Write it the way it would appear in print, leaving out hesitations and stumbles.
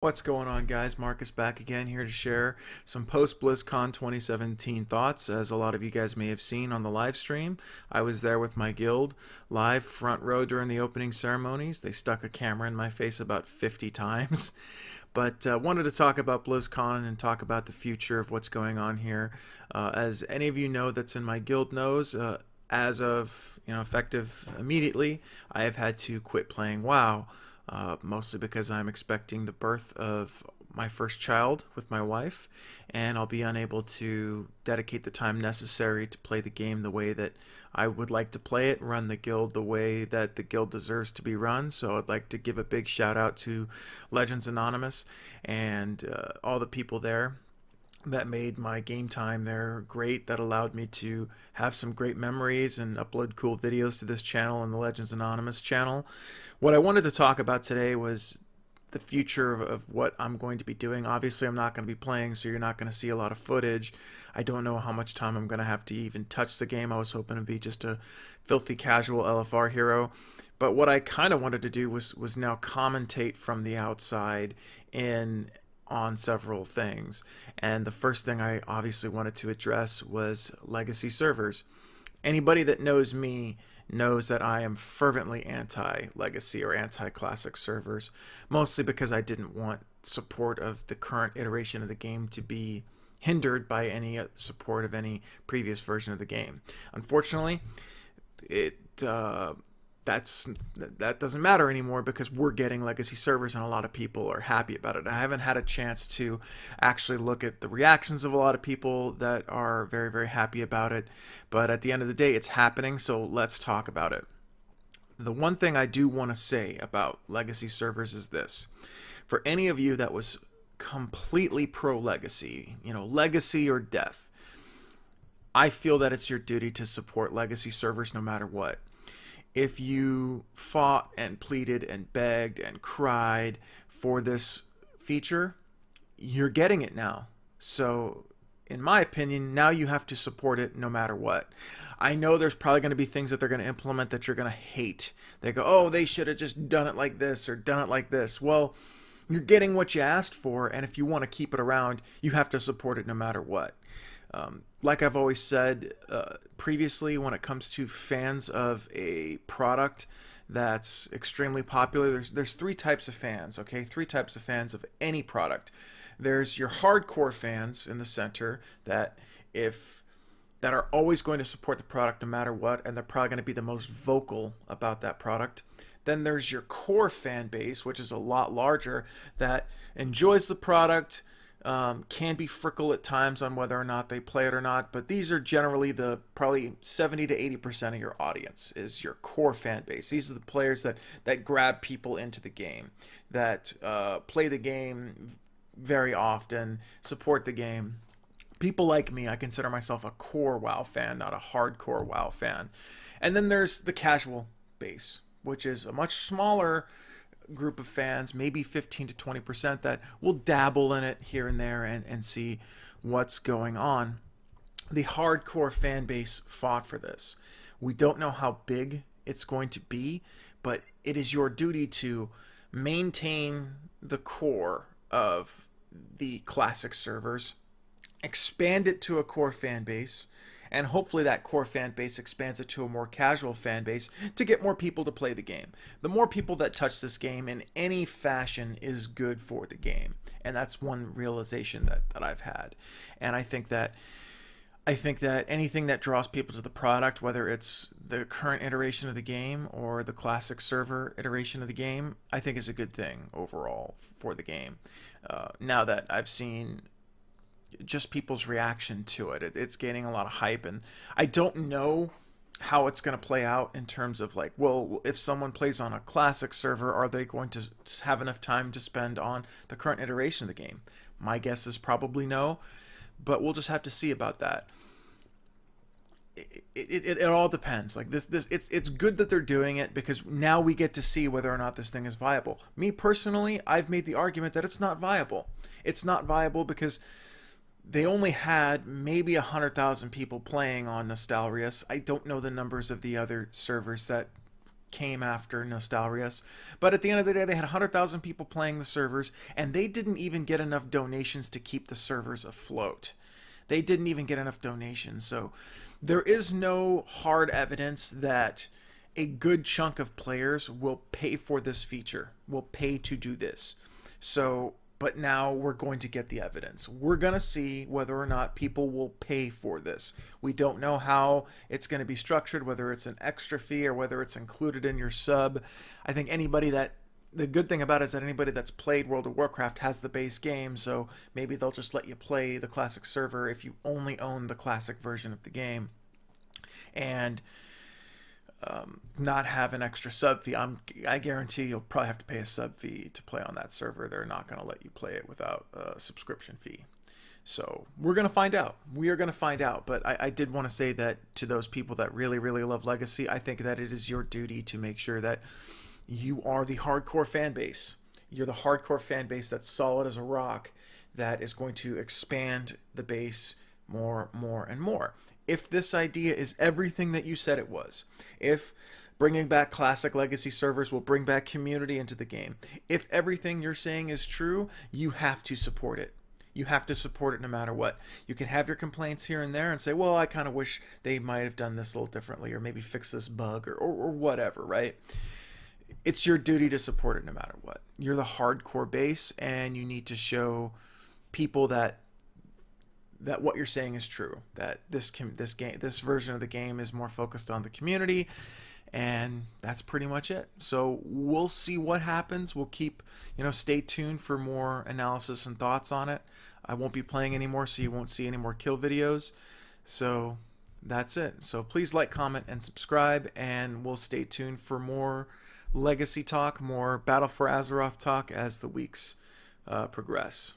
What's going on, guys? Marcus back again here to share some post Blizzcon 2017 thoughts. As a lot of you guys may have seen on the live stream, I was there with my guild live front row during the opening ceremonies. They stuck a camera in my face about 50 times. But wanted to talk about BlizzCon and talk about the future of what's going on here. As any of you know that's in my guild knows, as of effective immediately, I have had to quit playing WoW. Mostly because I'm expecting the birth of my first child with my wife, and I'll be unable to dedicate the time necessary to play the game the way that I would like to play it, run the guild the way that the guild deserves to be run. So I'd like to give a big shout out to Legends Anonymous and all the people there that made my game time there great, that allowed me to have some great memories and upload cool videos to this channel and the Legends Anonymous channel. What I wanted to talk about today was the future of what I'm going to be doing. Obviously, I'm not going to be playing, so you're not going to see a lot of footage. I don't know how much time I'm going to have to even touch the game. I was hoping to be just a filthy casual LFR hero. But what I kind of wanted to do was now commentate from the outside in on several things. And the first thing I obviously wanted to address was legacy servers. Anybody that knows me knows that I am fervently anti-legacy or anti-classic servers, mostly because I didn't want support of the current iteration of the game to be hindered by any support of any previous version of the game. Unfortunately, that doesn't matter anymore because we're getting legacy servers and a lot of people are happy about it. I haven't had a chance to actually look at the reactions of a lot of people that are very, very happy about it, but at the end of the day, it's happening, so let's talk about it. The one thing I do want to say about legacy servers is this. For any of you that was completely pro-legacy, legacy or death, I feel that it's your duty to support legacy servers no matter what. If you fought and pleaded and begged and cried for this feature, you're getting it now. So, in my opinion, now you have to support it no matter what. I know there's probably going to be things that they're going to implement that you're going to hate. They go, oh, they should have just done it like this or done it like this. Well, you're getting what you asked for, and if you want to keep it around, you have to support it no matter what. Like I've always said previously, when it comes to fans of a product that's extremely popular, there's three types of fans, okay? Three types of fans of any product. There's your hardcore fans in the center that are always going to support the product no matter what, and they're probably going to be the most vocal about that product. Then there's your core fan base, which is a lot larger, that enjoys the product, can be fickle at times on whether or not they play it or not, but these are generally the probably 70 to 80% of your audience is your core fan base. These are the players that grab people into the game, that play the game very often, support the game. People like me, I consider myself a core WoW fan, not a hardcore WoW fan. And then there's the casual base, which is a much smaller group of fans, maybe 15 to 20% that will dabble in it here and there and see what's going on. The hardcore fan base fought for this. We don't know how big it's going to be, but it is your duty to maintain the core of the classic servers, expand it to a core fan base, and hopefully that core fan base expands it to a more casual fan base to get more people to play the game. The more people that touch this game in any fashion is good for the game. And that's one realization that I've had. And I think that anything that draws people to the product, whether it's the current iteration of the game or the classic server iteration of the game, I think is a good thing overall for the game. Now that I've seen just people's reaction to it. It's gaining a lot of hype, and I don't know how it's going to play out in terms of like, well, if someone plays on a classic server, are they going to have enough time to spend on the current iteration of the game? My guess is probably no, but we'll just have to see about that. It all depends. Like it's good that they're doing it because now we get to see whether or not this thing is viable. Me personally, I've made the argument that it's not viable. It's not viable because they only had maybe 100,000 people playing on Nostalrius. I don't know the numbers of the other servers that came after Nostalrius. But at the end of the day, they had 100,000 people playing the servers, and they didn't even get enough donations to keep the servers afloat. They didn't even get enough donations. So there is no hard evidence that a good chunk of players will pay for this feature, will pay to do this. So, but now we're going to get the evidence. We're going to see whether or not people will pay for this. We don't know how it's going to be structured, whether it's an extra fee or whether it's included in your sub. I think the good thing about it is that anybody that's played World of Warcraft has the base game, so maybe they'll just let you play the classic server if you only own the classic version of the game. And not have an extra sub fee. I guarantee you'll probably have to pay a sub fee to play on that server. They're not going to let you play it without a subscription fee. So we're going to find out. We are going to find out. But I did want to say that to those people that really, really love Legacy, I think that it is your duty to make sure that you are the hardcore fan base. You're the hardcore fan base that's solid as a rock, that is going to expand the base more, and more. If this idea is everything that you said it was, if bringing back classic Legacy servers will bring back community into the game, if everything you're saying is true, you have to support it. You have to support it no matter what. You can have your complaints here and there and say, well, I kind of wish they might have done this a little differently, or maybe fix this bug, or whatever, right? It's your duty to support it no matter what. You're the hardcore base, and you need to show people that what you're saying is true, that this version of the game is more focused on the community, and that's pretty much it. So we'll see what happens. We'll keep, stay tuned for more analysis and thoughts on it. I won't be playing anymore, so you won't see any more kill videos. So that's it. So please like, comment, and subscribe, and we'll stay tuned for more Legacy talk, more Battle for Azeroth talk as the weeks progress.